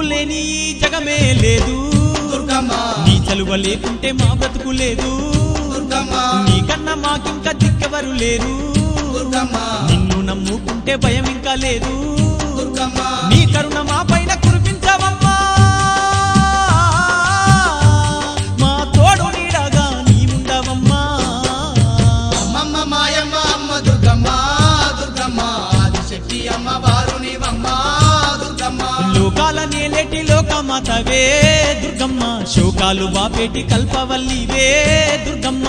లేని జగమే లేదు దుర్గమ్మ నీ చలువ లేకుంటే మా బ్రతుకు లేదు దుర్గమ్మ నీకన్నా మాకింకా దిక్కెవరు లేరు దుర్గమ్మ నిన్ను నమ్ముకుంటే భయం ఇంకా లేదు దుర్గమ్మ నీ కరుణ మా పైన కురిపించవమ్మా మా తోడు నీడగా నీ ఉండవమ్మా అమ్మమ్మ మాయమ్మ అమ్మ దుర్గమ్మ దుర్గమ్మ ఆదిశక్తి అమ్మ వారునివమ్మ దుర్గమ్మ లోకాల నేలేటి లోకమాతవే దుర్గమ్మ శోకాలు బాపేటి కల్పవల్లివే దుర్గమ్మ